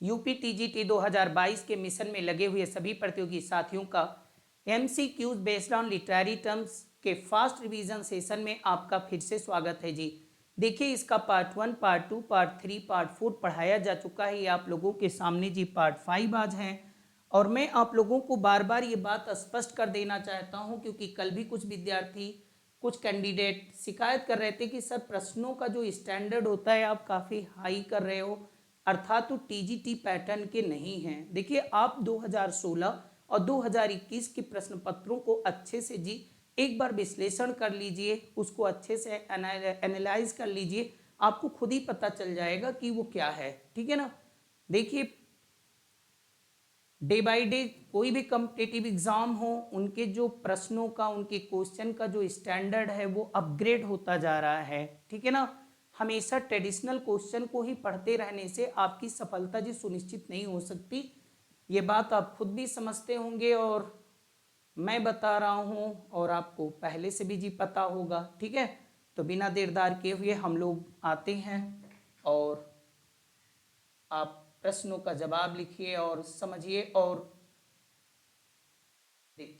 UP TGT 2022 के mission में लगे हुए सभी प्रतियोगी साथियों का MCQs based on literary terms के फास्ट रिवीजन सेशन में आपका फिर से स्वागत है जी। देखिए, इसका पार्ट 1, पार्ट 2, पार्ट 3, पार्ट 4 पढ़ाया जा चुका है। ये आप लोगों के सामने जी पार्ट 5 आज है। और मैं आप लोगों को बार बार ये बात स्पष्ट कर देना चाहता हूँ, क्योंकि कल भी कुछ विद्यार्थी, कुछ कैंडिडेट शिकायत कर रहे थे कि सर प्रश्नों का जो स्टैंडर्ड होता है आप काफ़ी हाई कर रहे हो, अर्थात तो टीजीटी पैटर्न के नहीं हैं। देखिए, आप 2016 और 2021 के प्रश्न पत्रों को अच्छे से जी एक बार विश्लेषण कर लीजिए, उसको अच्छे से एनालाइज कर लीजिए, आपको खुद ही पता चल जाएगा कि वो क्या है। ठीक है ना। देखिए, डे बाय डे कोई भी कम्पिटिटिव एग्जाम हो, उनके जो प्रश्नों का, उनके क्वेश्चन का जो स्टैंडर्ड है वो अपग्रेड होता जा रहा है। ठीक है ना। हमेशा ट्रेडिशनल क्वेश्चन को ही पढ़ते रहने से आपकी सफलता जी सुनिश्चित नहीं हो सकती। ये बात आप खुद भी समझते होंगे और मैं बता रहा हूँ, और आपको पहले से भी जी पता होगा। ठीक है। तो बिना देरदार किए हुए हम लोग आते हैं और आप प्रश्नों का जवाब लिखिए और समझिए और देखिए।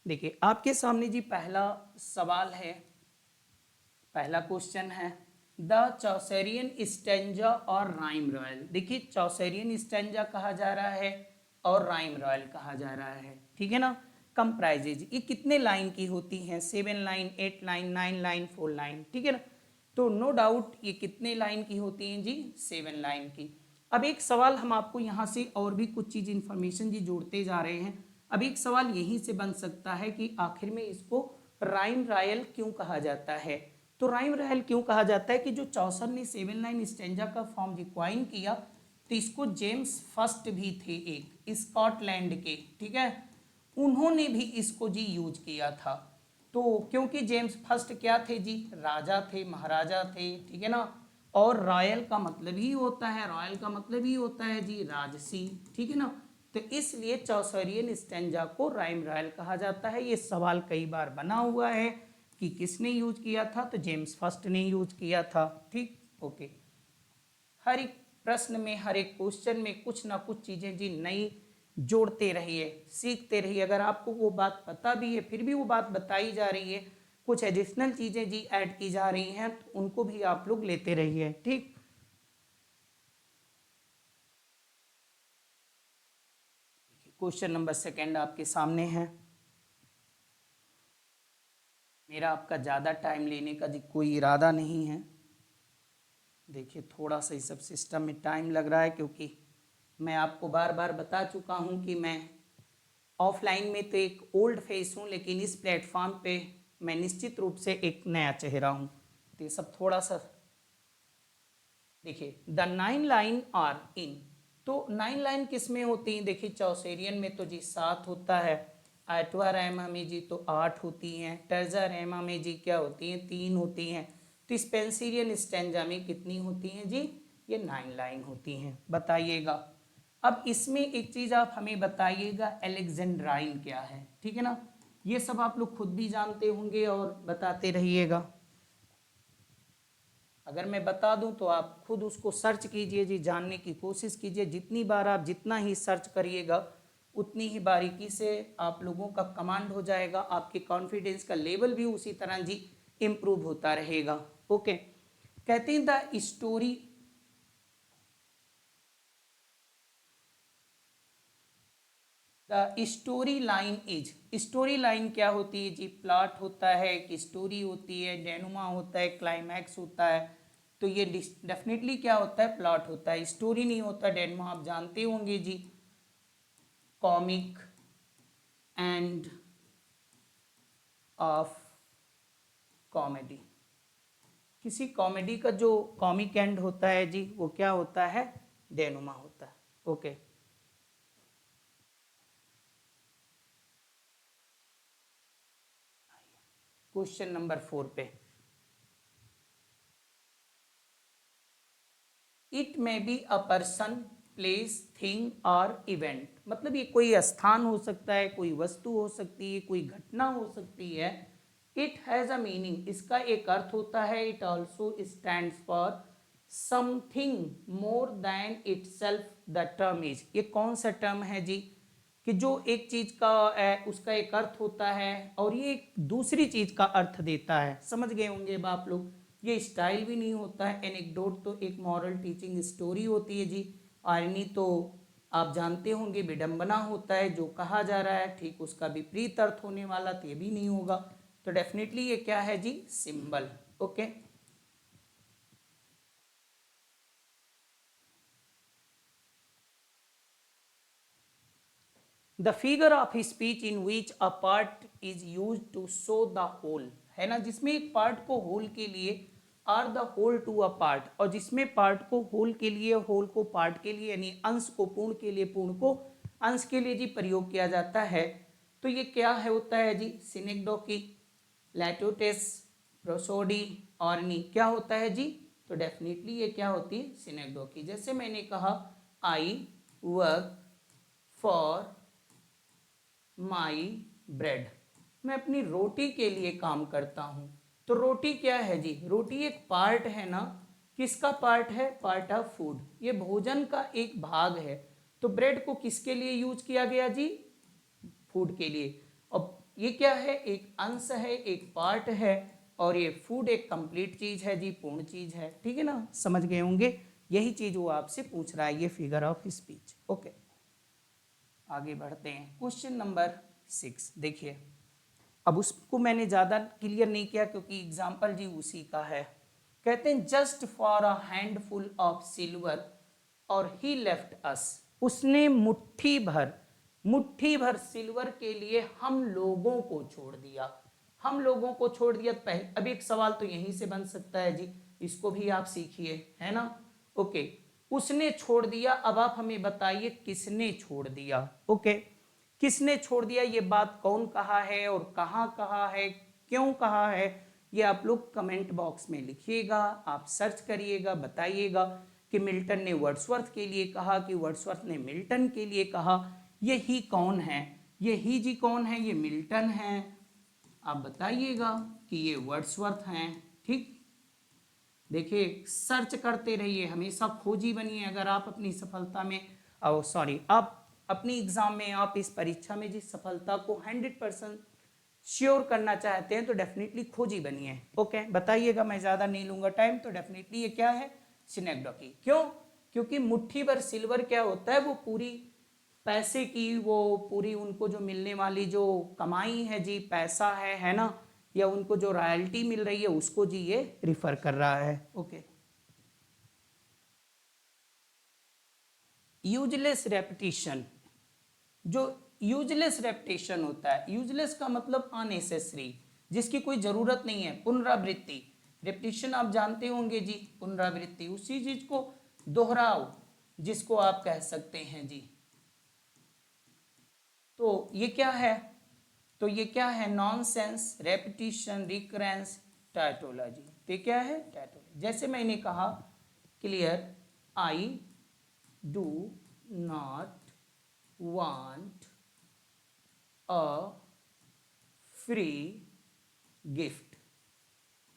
देखिए, आपके सामने जी पहला सवाल है, पहला क्वेश्चन है द चौसरियन स्टेंजा और राइम रॉयल। देखिए, चौसरियन स्टेंजा कहा जा रहा है और राइम रॉयल कहा जा रहा है। ठीक है ना। कंप्राइजेज ये कितने लाइन की होती हैं? 7 लाइन, 8 लाइन, 9 लाइन, 4 लाइन। ठीक है ना। तो नो डाउट ये कितने लाइन की होती हैं जी? 7 लाइन की। अब एक सवाल हम आपको यहाँ से और भी कुछ चीज़ इन्फॉर्मेशन जी जोड़ते जा रहे हैं। अब एक सवाल यहीं से बन सकता है कि आखिर में इसको राइम रॉयल क्यों कहा जाता है। तो राइम रॉयल क्यों कहा जाता है कि जो चौसर ने 7 लाइन स्टेंजा का फॉर्म जी क्वाइन किया, तो इसको जेम्स फर्स्ट भी थे एक स्कॉटलैंड के। ठीक है। उन्होंने भी इसको जी यूज किया था। तो क्योंकि जेम्स फर्स्ट क्या थे जी? राजा थे, महाराजा थे। ठीक है ना। और रॉयल का मतलब ही होता है, रॉयल का मतलब ही होता है जी राजसी। ठीक है ना। तो इसलिए चौसरियन स्टेंजा को राइम रॉयल कहा जाता है। ये सवाल कई बार बना हुआ है कि किसने यूज किया था, तो जेम्स फर्स्ट ने यूज किया था। ठीक, ओके। हर एक प्रश्न में, हर एक क्वेश्चन में कुछ ना कुछ चीजें जी नई जोड़ते रहिए, सीखते रहिए। अगर आपको वो बात पता भी है फिर भी वो बात बताई जा रही है, कुछ एडिशनल चीजें जी ऐड की जा रही हैं, तो उनको भी आप लोग लेते रहिए। ठीक। क्वेश्चन नंबर सेकंड आपके सामने है। मेरा आपका ज़्यादा टाइम लेने का जी कोई इरादा नहीं है। देखिए, थोड़ा सा इस सब सिस्टम में टाइम लग रहा है, क्योंकि मैं आपको बार बार बता चुका हूँ कि मैं ऑफलाइन में तो एक ओल्ड फेस हूँ, लेकिन इस प्लेटफॉर्म पे मैं निश्चित रूप से एक नया चेहरा हूँ। तो ये सब थोड़ा सा देखिए, द 9 लाइन आर इन। तो 9 लाइन किस में होती हैं? देखिए, चौसेरियन में तो जी 7 होता है, आठवा रैमा में जी तो 8 होती हैं, टर्जा रैमा में जी क्या होती हैं? 3 होती हैं। तो स्पेंसिरियन स्टेंजा में कितनी होती हैं जी? ये 9 लाइन होती हैं। बताइएगा। अब इसमें एक चीज़ आप हमें बताइएगा, एलेक्जेंड्राइन क्या है? ठीक है ना। ये सब आप लोग खुद भी जानते होंगे और बताते रहिएगा। अगर मैं बता दूं तो आप खुद उसको सर्च कीजिए जी, जानने की कोशिश कीजिए। जितनी बार आप जितना ही सर्च करिएगा, उतनी ही बारीकी से आप लोगों का कमांड हो जाएगा, आपके कॉन्फिडेंस का लेवल भी उसी तरह जी इम्प्रूव होता रहेगा। ओके। कहते हैं the story, the story line is. Story line क्या होती है जी? प्लॉट होता है, एक स्टोरी होती है, डेनुमा होता है, क्लाइमैक्स होता है। तो ये डेफिनेटली क्या होता है? प्लॉट होता है, स्टोरी नहीं होता। डेनुमा आप जानते होंगे जी, कॉमिक एंड ऑफ कॉमेडी। किसी कॉमेडी का जो कॉमिक एंड होता है जी, वो क्या होता है? डेनुमा होता है। ओके। क्वेश्चन नंबर 4 पे, it may be a person, place, thing और इवेंट। मतलब ये कोई स्थान हो सकता है, कोई वस्तु हो सकती है, कोई घटना हो सकती है। इट हैज़ अ मीनिंग, इसका एक अर्थ होता है। It also stands for something more than it self. The term is, ये कौन सा टर्म है जी, कि जो एक चीज का उसका एक अर्थ होता है और ये एक दूसरी चीज का अर्थ देता है। समझ गए होंगे अब आप लोग। ये स्टाइल भी नहीं होता है। एनेक्डोट तो एक मॉरल टीचिंग स्टोरी होती है जी। आयरनी तो आप जानते होंगे विडंबना होता है, जो कहा जा रहा है ठीक उसका विपरीत अर्थ होने वाला, तो ये भी नहीं होगा। तो डेफिनेटली ये क्या है जी, symbol. Okay, the figure of speech in which a part is use to show the whole, है ना, जिसमें एक पार्ट को होल के लिए, or the whole to a part, और जिसमें पार्ट को होल के लिए, होल को पार्ट के लिए, यानी अंश को पूर्ण के लिए, पूर्ण को अंश के लिए जी प्रयोग किया जाता है। तो ये क्या है, होता है जी, सिनेक्डोकी, लैटोटेस, प्रोसोडी, ऑर्नी, क्या होता है जी, तो डेफिनेटली ये क्या होती है, सिनेक्डोकी। जैसे मैंने कहा I work for my bread, मैं अपनी रोटी के लिए काम करता हूँ। तो रोटी क्या है जी, रोटी एक पार्ट है ना, किसका पार्ट है, पार्ट ऑफ फूड, ये भोजन का एक भाग है। तो ब्रेड को किसके लिए यूज किया गया जी, फूड के लिए। और ये क्या है, एक अंश है, एक पार्ट है, और ये फूड एक कंप्लीट चीज है जी, पूर्ण चीज है। ठीक है ना, समझ गए होंगे। यही चीज वो आपसे पूछ रहा है, ये फिगर ऑफ स्पीच। ओके, आगे बढ़ते हैं। क्वेश्चन नंबर 6 देखिए। अब उसको मैंने ज़्यादा क्लियर नहीं किया क्योंकि एग्जाम्पल जी उसी का है। कहते हैं just for a handful of silver और ही लेफ्ट अस, उसने मुट्ठी भर सिल्वर के लिए हम लोगों को छोड़ दिया। हम लोगों को छोड़ दिया, अब एक सवाल तो यहीं से बन सकता है जी, इसको भी आप सीखिए, है ना। ओके, उसने छोड़ दिया, अब आप हमें बताइए किसने छोड़ दिया। ओके, किसने छोड़ दिया, ये बात कौन कहा है और कहाँ कहा है, क्यों कहा है, ये आप लोग कमेंट बॉक्स में लिखिएगा, आप सर्च करिएगा, बताइएगा कि मिल्टन ने वर्ड्सवर्थ के लिए कहा, कि वर्ड्सवर्थ ने मिल्टन के लिए कहा। ये ही कौन है, ये ही जी कौन है, ये मिल्टन है, आप बताइएगा कि ये वर्ड्सवर्थ हैं। ठीक, देखिए सर्च करते रहिए, हमेशा खोजी बनिए। अगर आप अपनी सफलता में, सॉरी, आप अपनी एग्जाम में, आप इस परीक्षा में जिस सफलता को 100% श्योर करना चाहते हैं तो डेफिनेटली खोजी बनिए। ओके, बताइएगा, मैं ज़्यादा नहीं लूँगा टाइम। तो डेफिनेटली ये क्या है, सिनेक्डोकी। क्यों, क्योंकि मुट्ठी भर सिल्वर क्या होता है, वो पूरी पैसे की, वो पूरी उनको जो मिलने वाली जो कमाई है जी, पैसा है ना, या उनको जो रॉयल्टी मिल रही है उसको जी ये रिफर कर रहा है। ओके, यूजलेस रेपिटेशन, जो यूजलेस रेपिटेशन होता है, यूजलेस का मतलब अननेसेसरी, जिसकी कोई जरूरत नहीं है, पुनरावृत्ति। रेपिटेशन आप जानते होंगे जी, पुनरावृत्ति, उसी चीज को दोहराव जिसको आप कह सकते हैं जी। तो ये क्या है, तो ये क्या है, नॉनसेंस, रेपिटेशन, रिकरेंस, टाइटोलॉजी। तो ये क्या है, टाइटोलॉजी। जैसे मैंने कहा clear, I do not want a free gift.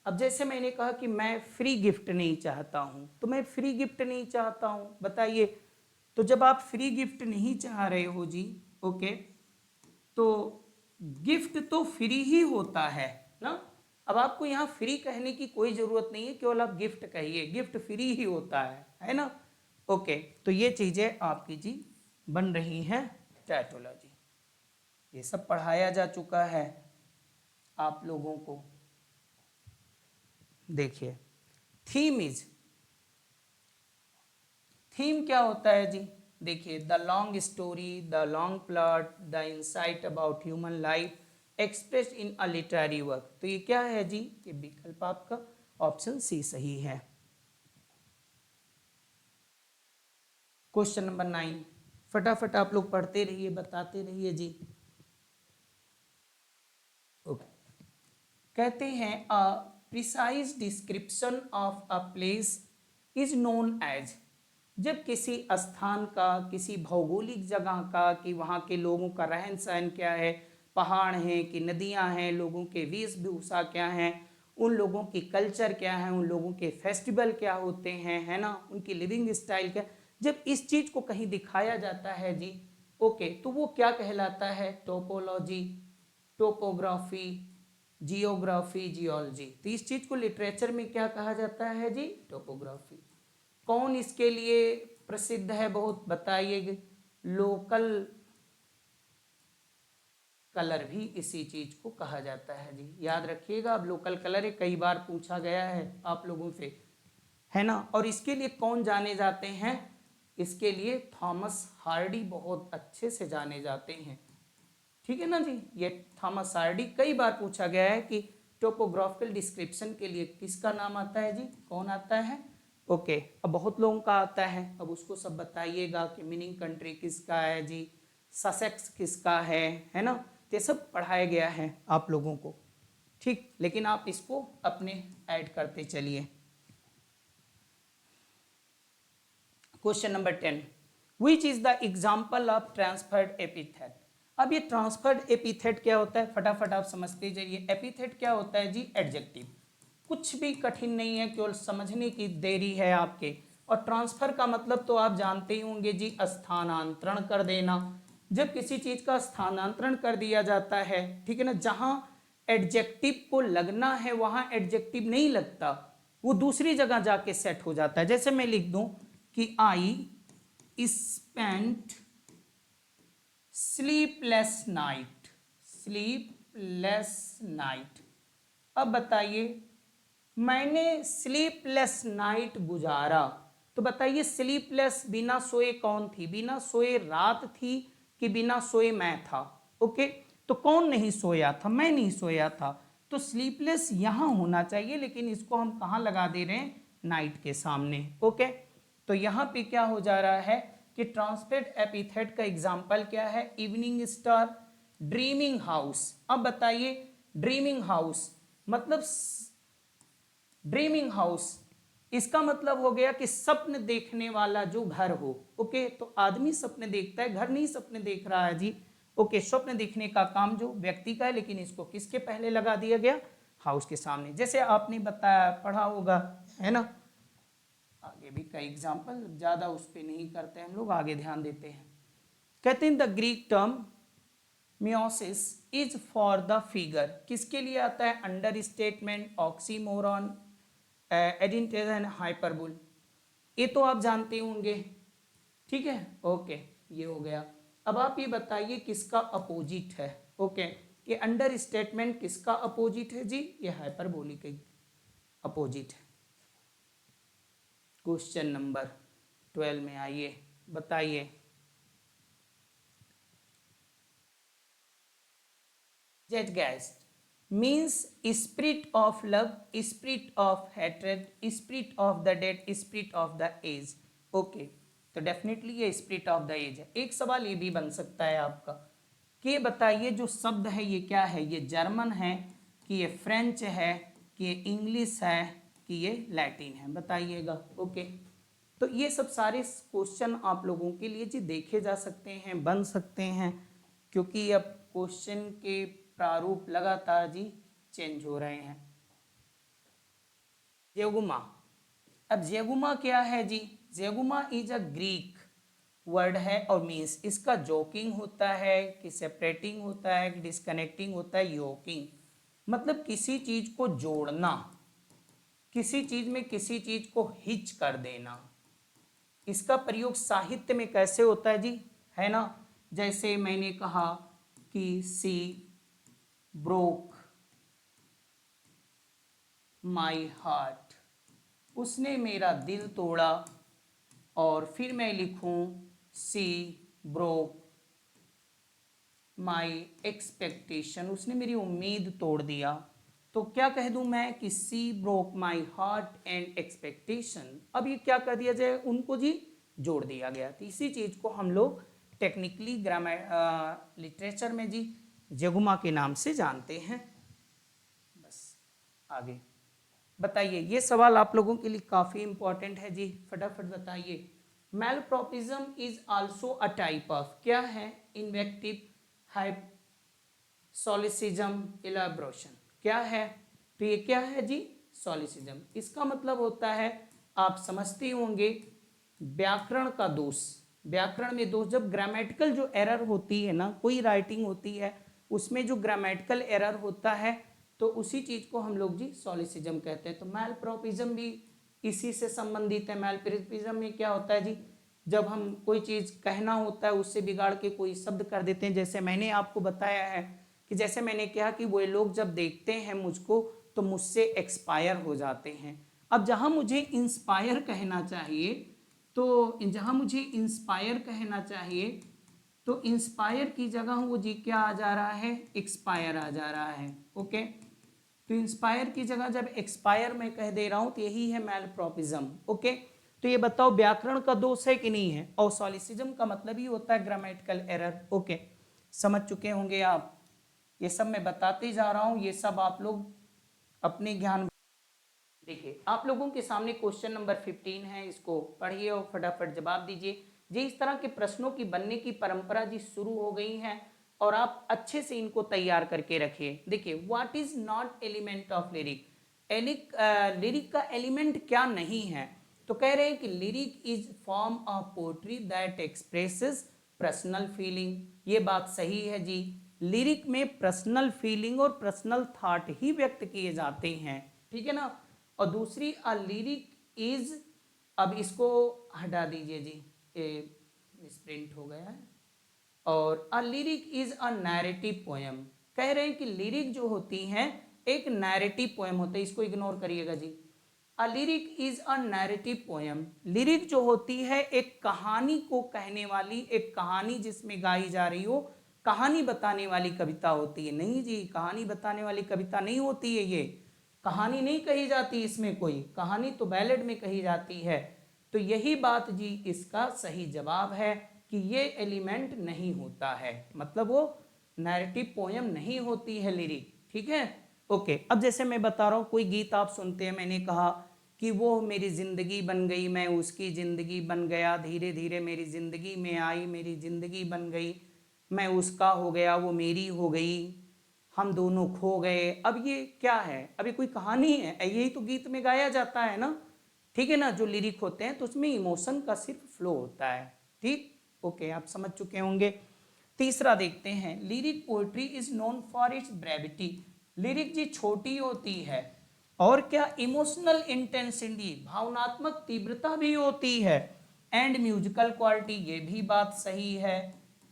अब जैसे मैंने कहा कि मैं फ्री गिफ्ट नहीं चाहता हूं, तो मैं फ्री गिफ्ट नहीं चाहता हूं, बताइए। तो जब आप फ्री गिफ्ट नहीं चाह रहे हो जी, ओके, तो गिफ्ट तो फ्री ही होता है ना। अब आपको यहाँ फ्री कहने की कोई जरूरत नहीं है, केवल आप गिफ्ट कहिए, गिफ्ट फ्री ही होता है ना। ओके, तो ये चीजें आपकी जी बन रही हैं टाइटोलॉजी। ये सब पढ़ाया जा चुका है आप लोगों को। देखिए, थीम इज, थीम क्या होता है जी, देखिए, the long story, the long plot, the insight about human life express in a literary work. तो ये क्या है जी, ये विकल्प आपका ऑप्शन सी सही है। क्वेश्चन नंबर 9, फटाफट आप लोग पढ़ते रहिए, बताते रहिए जी। ओके, कहते हैं a precise description of a place is known as, जब किसी स्थान का, किसी भौगोलिक जगह का, कि वहाँ के लोगों का रहन सहन क्या है, पहाड़ हैं कि नदियां हैं, लोगों के वेशभूषा क्या हैं, उन लोगों की कल्चर क्या है, उन लोगों के फेस्टिवल क्या होते हैं, है ना, उनकी लिविंग स्टाइल क्या। जब इस चीज को कहीं दिखाया जाता है जी, ओके, तो वो क्या कहलाता है, टोपोलॉजी, टोपोग्राफी, जियोग्राफी, जियोलॉजी। तो इस चीज को लिटरेचर में क्या कहा जाता है जी, टोपोग्राफी। कौन इसके लिए प्रसिद्ध है बहुत, बताइए। लोकल कलर भी इसी चीज को कहा जाता है जी, याद रखिएगा। अब लोकल कलर है, कई बार पूछा गया है आप लोगों से, है ना। और इसके लिए कौन जाने जाते हैं, इसके लिए थॉमस हार्डी बहुत अच्छे से जाने जाते हैं, ठीक है ना जी। ये थॉमस हार्डी, कई बार पूछा गया है कि टोपोग्राफिकल डिस्क्रिप्शन के लिए किसका नाम आता है जी, कौन आता है, ओके। अब बहुत लोगों का आता है, अब उसको सब बताइएगा कि मीनिंग कंट्री किसका है जी, ससेक्स किसका है ना। ये सब पढ़ाया गया है आप लोगों को, ठीक। लेकिन आप इसको अपने ऐड करते चलिए। Question number 10, which is the example of transferred epithet. अब ये ट्रांसफर्ड एपिथेट क्या होता है, फटाफट आप समझते जाइए। एपिथेट क्या होता है जी, एडजेक्टिव। कुछ भी कठिन नहीं है, केवल समझने की देरी है आपके। और ट्रांसफर का मतलब तो आप जानते ही होंगे जी, स्थानांतरण कर देना। जब किसी चीज का स्थानांतरण कर दिया जाता है, ठीक है ना, जहां एडजेक्टिव को लगना है वहां एडजेक्टिव नहीं लगता, वो दूसरी जगह जाके सेट हो जाता है। जैसे मैं लिख दूं कि I spent sleepless night, sleepless night. अब बताइए, मैंने स्लीपलेस नाइट गुजारा, तो बताइए स्लीपलेस बिना सोए कौन थी, बिना सोए रात थी कि बिना सोए मैं था, ओके। तो कौन नहीं सोया था, मैं नहीं सोया था। तो स्लीपलेस यहां होना चाहिए, लेकिन इसको हम कहां लगा दे रहे हैं, नाइट के सामने, ओके। तो यहां पे क्या हो जा रहा है कि ट्रांसफर्ड एपिथेट का एग्जाम्पल क्या है, इवनिंग स्टार, ड्रीमिंग हाउस। अब बताइए, ड्रीमिंग हाउस मतलब, ड्रीमिंग हाउस इसका मतलब हो गया कि स्वप्न देखने वाला जो घर हो, ओके। तो आदमी सपने देखता है, घर नहीं सपने देख रहा है जी, ओके। स्वप्न देखने का काम जो व्यक्ति का है, लेकिन इसको किसके पहले लगा दिया गया, हाउस के सामने, जैसे आपने बताया, पढ़ा होगा, है ना। आगे भी कई एग्जाम्पल, ज्यादा उस पर नहीं करते हम लोग, आगे ध्यान देते हैं। कहते हैं the Greek term meiosis is for the figure, किसके लिए आता है, अंडर स्टेटमेंट, ऑक्सीमोरॉन, एडिंटेशन, हाइपरबोल। ये तो आप जानते होंगे, ठीक है, ओके, ये हो गया। अब आप ये बताइए किसका अपोजिट है, ओके। कि अंडर स्टेटमेंट किसका अपोजिट है जी, ये हाइपरबोलिक का अपोजिट है। क्वेश्चन नंबर 12 में आइए, बताइए। जेटगेस्ट means spirit of love, spirit of hatred, spirit of the dead, spirit of the age, okay. तो डेफिनेटली ये स्पिरिट ऑफ द एज है। एक सवाल ये भी बन सकता है आपका कि बताइए जो शब्द है ये क्या है, ये जर्मन है कि ये फ्रेंच है कि ये इंग्लिश है कि ये लैटिन है, बताइएगा, ओके। तो ये सब सारे क्वेश्चन आप लोगों के लिए जी देखे जा सकते हैं, बन सकते हैं, क्योंकि अब क्वेश्चन के प्रारूप लगातार जी चेंज हो रहे हैं। जेगुमा, अब जेगुमा क्या है जी, जेगुमा इज अ ग्रीक वर्ड है और मीन्स इसका जोकिंग होता है कि सेपरेटिंग होता है कि डिस्कनेक्टिंग होता है, योकिंग मतलब किसी चीज को जोड़ना, किसी चीज में किसी चीज को हिच कर देना। इसका प्रयोग साहित्य में कैसे होता है जी, है ना, जैसे मैंने कहा कि सी ब्रोक माई हार्ट, उसने मेरा दिल तोड़ा। और फिर मैं लिखूं सी ब्रोक माई एक्सपेक्टेशन, उसने मेरी उम्मीद तोड़ दिया। तो क्या कह दूं मैं कि she broke my heart and expectation. अब ये क्या कर दिया जाए, उनको जी जोड़ दिया गया। तो इसी चीज को हम लोग टेक्निकली ग्रामर लिटरेचर में जी जेगुमा के नाम से जानते हैं। बस आगे बताइए, ये सवाल आप लोगों के लिए काफी इंपॉर्टेंट है जी, फटाफट बताइए। Malapropism is also a type of, क्या है, इन्वेक्टिव, सोलिसिज्म इलैबोरेशन क्या है? तो ये क्या है जी? सोलिसिज्म। इसका मतलब होता है, आप समझते होंगे, व्याकरण का दोष। व्याकरण में दोष, जब ग्रामेटिकल जो एरर होती है ना, कोई राइटिंग होती है उसमें जो ग्रामेटिकल एरर होता है तो उसी चीज को हम लोग जी सोलिसिज्म कहते हैं। तो मैलप्रॉपिज्म भी इसी से संबंधित है। मैलप्रॉपिज्म में क्या होता है जी, जब हम कोई चीज कहना होता है उससे बिगाड़ के कोई शब्द कर देते हैं। जैसे मैंने आपको बताया है कि जैसे मैंने कहा कि वो लोग जब देखते हैं मुझको तो मुझसे एक्सपायर हो जाते हैं। अब जहां मुझे इंस्पायर कहना चाहिए, तो जहां मुझे इंस्पायर कहना चाहिए तो इंस्पायर की जगह वो जी क्या आ जा रहा है? एक्सपायर आ जा रहा है। ओके, तो इंस्पायर की जगह जब एक्सपायर मैं कह दे रहा हूं तो यही है मैलप्रॉपिज्म। ओके, तो ये बताओ व्याकरण का दोष है कि नहीं है? और सोलिसिज्म का मतलब ही होता है ग्रामेटिकल एरर। ओके, समझ चुके होंगे आप। ये सब मैं बताते जा रहा हूं, ये सब आप लोग अपने ज्ञान। देखिए, आप लोगों के सामने क्वेश्चन नंबर 15 है, इसको पढ़िए और फटाफट जवाब दीजिए जी। इस तरह के प्रश्नों की बनने की परंपरा जी शुरू हो गई है और आप अच्छे से इनको तैयार करके रखिए। देखिए, what is not element of lyric? Lyric का एलिमेंट क्या नहीं है? तो कह रहे हैं कि lyric is form of poetry that expresses personal feeling. ये बात सही है जी। लिरिक में पर्सनल फीलिंग और पर्सनल थॉट ही व्यक्त किए जाते हैं, ठीक है ना। और दूसरी, अ लिरिक इज, अब इसको हटा दीजिए जी, ये मिसप्रिंट हो गया है। और a lyric is a narrative poem. कह रहे हैं कि लिरिक जो होती हैं एक नैरेटिव पोएम होता है, इसको इग्नोर करिएगा जी। A lyric is a narrative poem. Lyric जो होती है एक कहानी को कहने वाली, एक कहानी जिसमें गाई जा रही हो, कहानी बताने वाली कविता होती है। नहीं जी, कहानी बताने वाली कविता नहीं होती है ये। कहानी नहीं कही जाती इसमें, कोई कहानी तो बैलेड में कही जाती है। तो यही बात जी इसका सही जवाब है कि ये एलिमेंट नहीं होता है, मतलब वो नैरेटिव पोएम नहीं होती है लिरिक, ठीक है। ओके, अब जैसे मैं बता रहा हूँ, कोई गीत आप सुनते हैं, मैंने कहा कि वो मेरी जिंदगी बन गई, मैं उसकी जिंदगी बन गया, धीरे धीरे मेरी जिंदगी में आई, मेरी जिंदगी बन गई, मैं उसका हो गया, वो मेरी हो गई, हम दोनों खो गए। अब ये क्या है? अब ये कोई कहानी है? यही तो गीत में गाया जाता है ना, ठीक है ना। जो लिरिक होते हैं तो उसमें इमोशन का सिर्फ फ्लो होता है, ठीक। ओके, आप समझ चुके होंगे। तीसरा देखते हैं, lyric poetry is known for its brevity. Lyric जी छोटी होती है और क्या, इमोशनल इंटेंसिटी, भावनात्मक तीव्रता भी होती है, एंड म्यूजिकल क्वालिटी, ये भी बात सही है।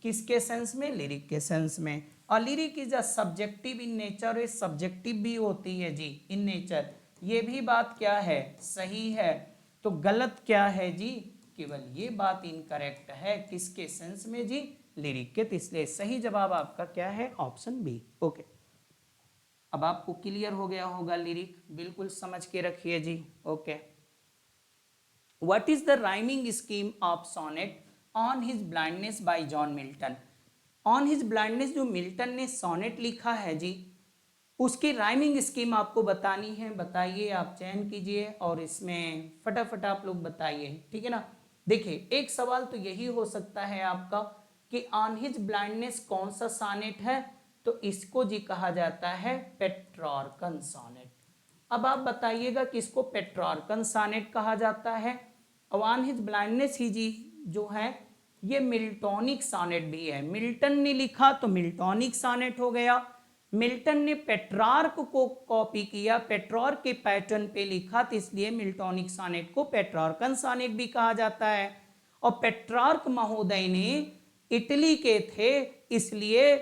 किसके सेंस में? लिरिक के सेंस में। और lyric is a subjective in nature, subjective भी होती है जी इन नेचर, ये भी बात क्या है? सही है। तो गलत क्या है जी? केवल ये बात इनकरेक्ट है, किसके सेंस में जी? लिरिक के। इसलिए सही जवाब आपका क्या है? Option B. ओके, अब आपको क्लियर हो गया होगा लिरिक, बिल्कुल समझ के रखिए जी। Okay, what is the rhyming scheme of sonnet on his blindness by John Milton? On his blindness जो मिल्टन ने सोनेट लिखा है जी, उसकी राइमिंग स्कीम आपको बतानी है। बताइए, आप चयन कीजिए और इसमें फटाफट आप लोग बताइए, ठीक है ना। देखिए, एक सवाल तो यही हो सकता है आपका कि ऑन हिज ब्लाइंडनेस कौन सा सोनेट है? तो इसको जी कहा जाता है पेट्रार्कन सोनेट। अब आप बताइएगा कि इसको पेट्रार्कन सोनेट कहा जाता है। ऑन हिज ब्लाइंडनेस ही जी जो है ये मिल्टोनिक सोनेट भी है। मिल्टन ने लिखा तो मिल्टोनिक सोनेट हो गया। मिल्टन ने पेट्रार्क को कॉपी किया, पेट्रार्क के पैटर्न पे लिखा, तो इसलिए मिल्टोनिक सोनेट को पेट्रार्कन सोनेट भी कहा जाता है। और पेट्रार्क महोदय ने इटली के थे, इसलिए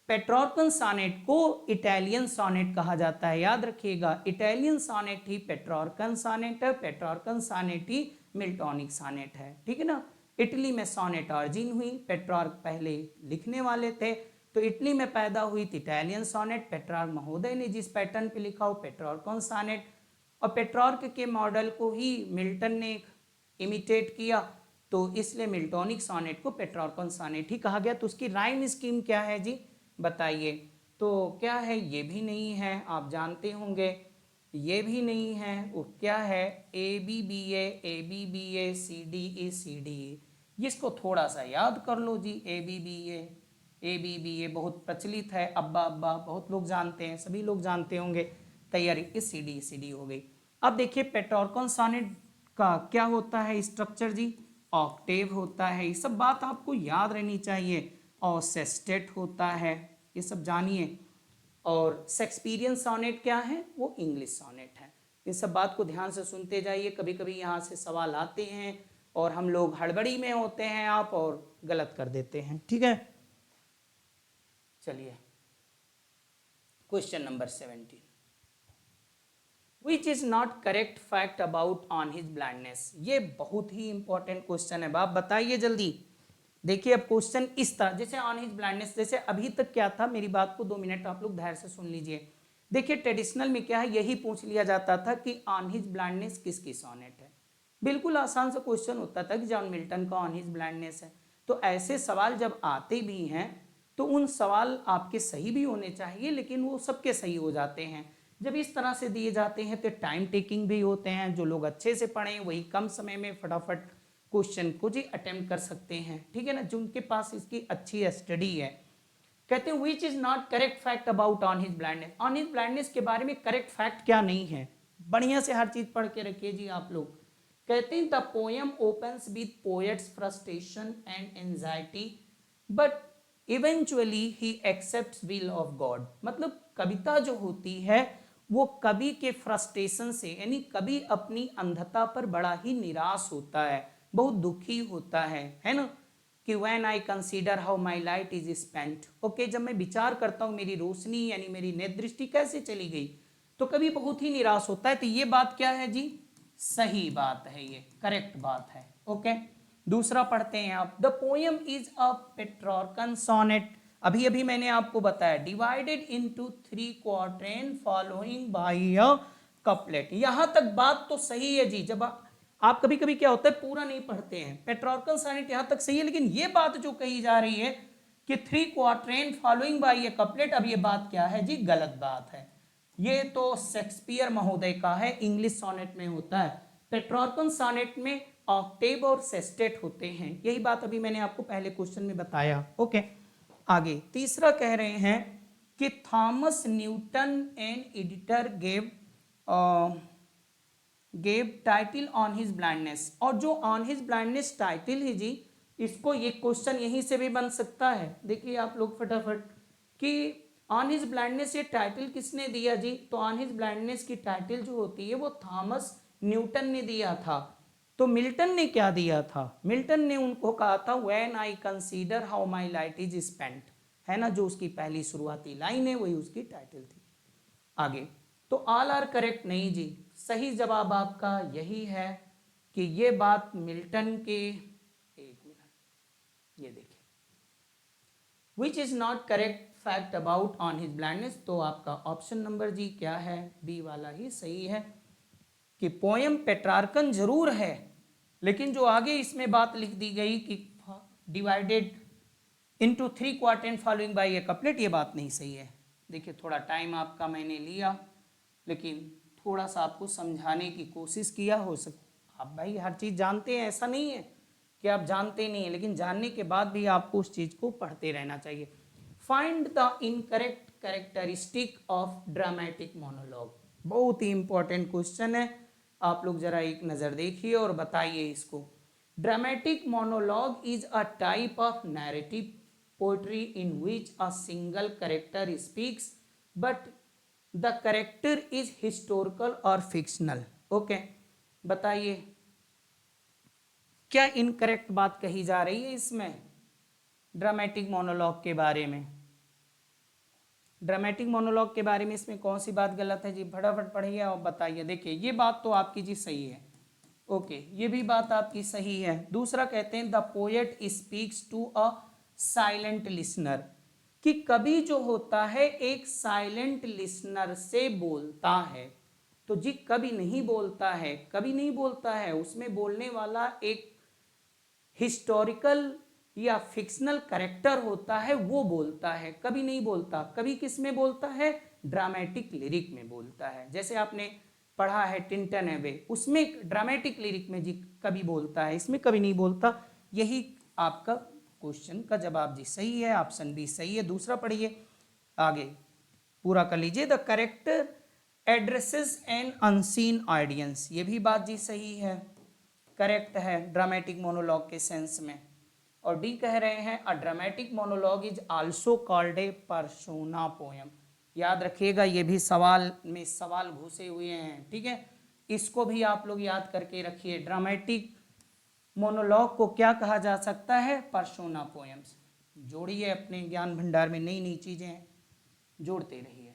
पेट्रार्कन सोनेट को इटालियन सोनेट कहा जाता है। याद रखिएगा, इटालियन सोनेट ही पेट्रार्कन सोनेट है, पेट्रार्कन सोनेट ही मिल्टोनिक सोनेट है, ठीक है ना। इटली में सोनेट ऑरिजिन हुई, पेट्रार्क पहले लिखने वाले थे, तो इटली में पैदा हुई थी इटालियन सोनेट। पेट्रार्क महोदय ने जिस पैटर्न पे लिखा हो पेट्रार्कन सोनेट, और पेट्रार्क के मॉडल को ही मिल्टन ने इमिटेट किया, तो इसलिए मिल्टोनिक सोनेट को पेट्रार्कन सोनेट ही कहा गया। तो उसकी राइम स्कीम क्या है जी? बताइए। तो क्या है? ये भी नहीं है, आप जानते होंगे, ये भी नहीं है। वो क्या है? A B B A C D E, इसको थोड़ा सा याद कर लो जी। A B B A A B B, ये बहुत प्रचलित है, अब्बा अब्बा बहुत लोग जानते हैं, सभी लोग जानते होंगे। तैयारी इस सी डी हो गई। अब देखिए पेट्रार्कन सॉनेट का क्या होता है स्ट्रक्चर जी, ऑक्टेव होता है, ये सब बात आपको याद रहनी चाहिए, और सेस्टेट होता है, ये सब जानिए। और शेक्सपियरियन सॉनेट क्या है, वो इंग्लिश सॉनेट है। इन सब बात को ध्यान से सुनते जाइए, कभी कभी यहाँ से सवाल आते हैं और हम लोग हड़बड़ी में होते हैं आप और गलत कर देते हैं, ठीक है। चलिए question number 17, which is not correct fact about on his blindness. ये बहुत ही इंपॉर्टेंट क्वेश्चन है, बाप बताइए जल्दी। देखिए अब क्वेश्चन इस तरह, जैसे ऑन हिज ब्लाइंडनेस, जैसे अभी तक क्या था, मेरी बात को 2 मिनट आप लोग धैर्य से सुन लीजिए। देखिए ट्रेडिशनल में क्या है, यही पूछ लिया जाता था कि ऑन हिज ब्लाइंडनेस किसकी सॉनेट है। बिल्कुल आसान सा क्वेश्चन होता था कि जॉन मिल्टन का ऑन हिज ब्लाइंडनेस है। तो ऐसे सवाल जब आते भी हैं तो उन सवाल आपके सही भी होने चाहिए, लेकिन वो सबके सही हो जाते हैं। जब इस तरह से दिए जाते हैं तो टाइम टेकिंग भी होते हैं, जो लोग अच्छे से पढ़ें वही कम समय में फटाफट क्वेश्चन को जी अटेम्प्ट कर सकते हैं, ठीक है ना, जिनके पास इसकी अच्छी स्टडी है। कहते हैं which is not correct fact about on his blindness, on his blindness के बारे में करेक्ट फैक्ट क्या नहीं है, बढ़िया से हर चीज पढ़ के रखिए जी आप लोग। कहते हैं the poem opens with poets frustration and anxiety but eventually he accepts will of God. मतलब कविता जो होती है वो कवि के फ्रस्ट्रेशन से, यानी कवि अपनी अंधता पर बड़ा ही निराश होता है, बहुत दुखी होता है ना, कि when I consider how my light is spent, okay, जब मैं विचार करता हूँ मेरी रोशनी यानी मेरी नेत्र दृष्टि कैसे चली गई, तो कभी बहुत ही निराश होता है। तो ये बात क्या है जी, सही बात है, ये करेक्ट बात है, ओके। दूसरा पढ़ते हैं आप, the poem is a Petrarchan sonnet, अभी अभी मैंने आपको बताया, divided into 3 quatrain following by a couplet. यहां तक बात तो सही है जी। जब आप कभी कभी क्या होता है पूरा नहीं पढ़ते हैं, पेट्रार्कन सोनेट यहां तक सही है, लेकिन ये बात जो कही जा रही है कि 3 quatrain following by a couplet, अब ये बात क्या है जी, गलत बात है। ये तो शेक्सपियर महोदय का है, इंग्लिश सोनेट में होता है। पेट्रार्कन सोनेट में ऑक्टेव और सेस्टेट होते हैं, यही बात अभी मैंने आपको पहले क्वेश्चन में बताया, ओके। आगे तीसरा कह रहे हैं कि Thomas Newton and editor gave title on his blindness. और जो ऑन हिज ब्लाइंडनेस टाइटल है जी, इसको ये क्वेश्चन यहीं से भी बन सकता है। देखिए आप लोग फटाफट कि ऑन हिज ब्लाइंडनेस ये टाइटल किसने दिया जी, तो ऑन हिज ब्लाइंडनेस की टाइटल जो होती है वो थॉमस न्यूटन ने दिया था। तो मिल्टन ने क्या दिया था, मिल्टन ने उनको कहा था when I consider how my light is spent, है ना, जो उसकी पहली शुरुआती लाइन है वही उसकी टाइटल थी। आगे तो ऑल आर करेक्ट नहीं जी, सही जवाब आपका यही है कि ये बात मिल्टन के, एक मिनट, ये देखिए which is not correct fact about on his blindness, तो आपका ऑप्शन नंबर जी क्या है, बी वाला ही सही है कि पोयम पेट्रार्कन जरूर है, लेकिन जो आगे इसमें बात लिख दी गई कि divided into 3 quatrain following by a couplet, ये बात नहीं सही है। देखिए थोड़ा टाइम आपका मैंने लिया, लेकिन थोड़ा सा आपको समझाने की कोशिश किया। हो सकता आप भाई हर चीज़ जानते हैं, ऐसा नहीं है कि आप जानते नहीं हैं, लेकिन जानने के बाद भी आपको उस चीज़ को पढ़ते रहना चाहिए। Find the incorrect characteristic of dramatic monologue, बहुत ही इंपॉर्टेंट क्वेश्चन है, आप लोग जरा एक नज़र देखिए और बताइए इसको। Dramatic monologue is a type of narrative poetry in which a single character speaks but the character is historical और फिक्शनल, ओके। बताइए क्या इनकरेक्ट बात कही जा रही है इसमें ड्रामेटिक मोनोलॉग के बारे में, ड्रामेटिक मोनोलॉग के बारे में इसमें कौन सी बात गलत है जी, फटाफट पढ़िए और बताइए। देखिए ये बात तो आपकी जी सही है, ओके, ये भी बात आपकी सही है। दूसरा कहते हैं the poet speaks to a silent listener, कि कवि जो होता है एक साइलेंट लिसनर से बोलता है। तो जी कवि नहीं बोलता है, कवि नहीं बोलता है, उसमें बोलने वाला एक हिस्टोरिकल या फिक्शनल कैरेक्टर होता है, वो बोलता है, कभी नहीं बोलता। कभी किस में बोलता है, ड्रामेटिक लिरिक में बोलता है। जैसे आपने पढ़ा है टिंटन एबे, उसमें ड्रामेटिक लिरिक में जी कभी बोलता है, इसमें कभी नहीं बोलता। यही आपका क्वेश्चन का जवाब जी सही है, ऑप्शन बी सही है। दूसरा पढ़िए, आगे पूरा कर लीजिए। The character addresses an unseen audience, ये भी बात जी सही है, करेक्ट है ड्रामेटिक मोनोलॉग के सेंस में। और डी कह रहे हैं a dramatic monologue is also called a persona poem. याद रखिएगा, ये भी सवाल में सवाल घुसे हुए हैं, ठीक है, इसको भी आप लोग याद करके रखिए। ड्रामेटिक मोनोलॉग को क्या कहा जा सकता है? Persona poems. जोड़िए अपने ज्ञान भंडार में नई नई चीजें जोड़ते रहिए,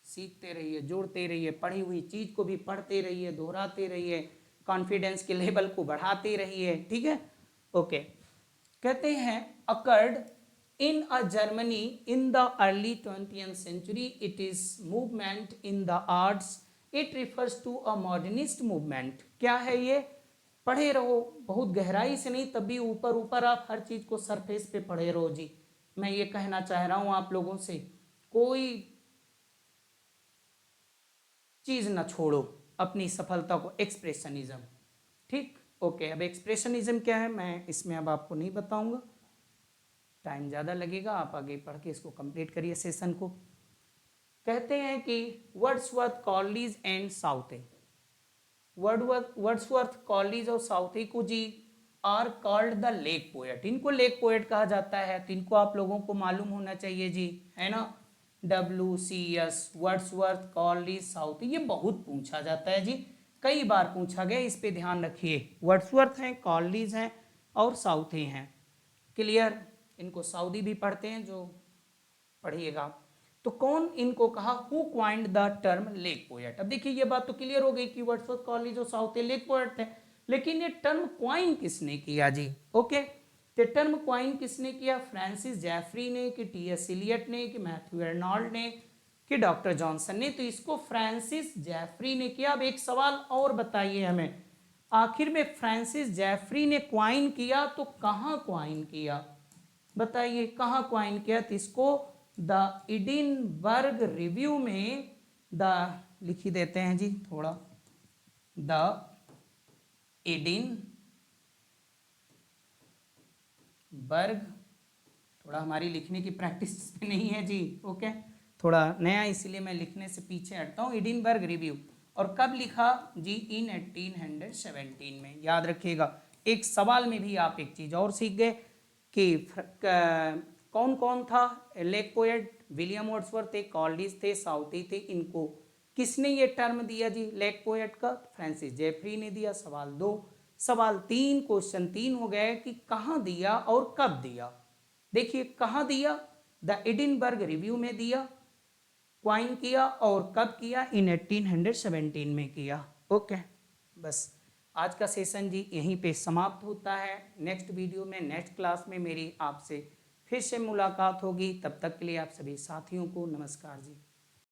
सीखते रहिए, जोड़ते रहिए, पढ़ी हुई चीज को भी पढ़ते रहिए, दोहराते रहिए, कॉन्फिडेंस के लेवल को बढ़ाते रहिए, ठीक है। ओके, कहते हैं occurred in a Germany in the early 20th century, it is movement in the arts, it refers to a modernist movement. क्या है ये? पढ़े रहो, बहुत गहराई से नहीं, तब भी ऊपर ऊपर आप हर चीज को सरफेस पे पढ़े रहो जी। मैं ये कहना चाह रहा हूं आप लोगों से, कोई चीज ना छोड़ो अपनी सफलता को। एक्सप्रेशनिज्म, ठीक, ओके। अब एक्सप्रेशनिज्म क्या है मैं इसमें अब आपको नहीं बताऊंगा, टाइम ज़्यादा लगेगा, आप आगे पढ़ के इसको कंप्लीट करिए सेशन को। कहते हैं कि Wordsworth, Coleridge and Southey, Wordsworth, Coleridge और साउथे को जी are called the lake poet, इनको लेक पोएट कहा जाता है। तो इनको आप लोगों को मालूम होना चाहिए जी, है ना। WCS, वर्ड्सवर्थ, कॉलिंज, साउथे, ये बहुत पूछा जाता है जी, कई बार पूछा गया, इस पे ध्यान रखिए। वर्ड्सवर्थ हैं, कॉलिंज हैं और साउथे हैं, क्लियर। इनको सऊदी भी पढ़ते हैं जो पढ़िएगा। तो कौन इनको कहा? Who coined the term lake poet. अब देखिए ये बात तो क्लियर हो गई कि वर्ड्सवर्थ, कॉलिंज और साउथे लेक पोएट थे, लेकिन ये टर्म क्वाइन किसने किया जी? ओके, तो टर्म क्वाइन किसने किया? फ्रांसिस जेफरी ने, कि TS इलियट ने, कि मैथ्यू आर्नोल्ड ने, कि डॉक्टर जॉनसन ने? तो इसको फ्रांसिस जेफरी ने किया। अब एक सवाल और बताइए हमें, आखिर में फ्रांसिस जेफरी ने क्वाइन किया तो कहाँ क्वाइन किया? बताइए कहाँ क्वाइन किया? तो इसको द एडिनबर्ग रिव्यू में, द लिख ही देते हैं जी थोड़ा, द एडिनबर्ग, थोड़ा हमारी लिखने की प्रैक्टिस नहीं है जी, ओके, थोड़ा नया इसलिए मैं लिखने से पीछे हटता हूँ। एडिनबर्ग रिव्यू, और कब लिखा जी? इन 1817 में। याद रखिएगा, एक सवाल में भी आप एक चीज और सीख गए कि कौन कौन था लेक पोएट? विलियम वर्ड्सवर्थ थे, कॉलिंज थे, साउथी थे। इनको किसने ये टर्म दिया जी लेक पोएट का? फ्रांसिस जेफरी ने दिया। सवाल 2। सवाल 3, क्वेश्चन 3 हो गए कि कहाँ दिया और कब दिया। देखिए कहाँ दिया? द एडिनबर्ग रिव्यू में दिया, क्वाइन किया, और कब किया? इन 1817 में किया। ओके, बस आज का सेशन जी यहीं पे समाप्त होता है। नेक्स्ट वीडियो में, नेक्स्ट क्लास में मेरी आपसे फिर से मुलाकात होगी। तब तक के लिए आप सभी साथियों को नमस्कार जी।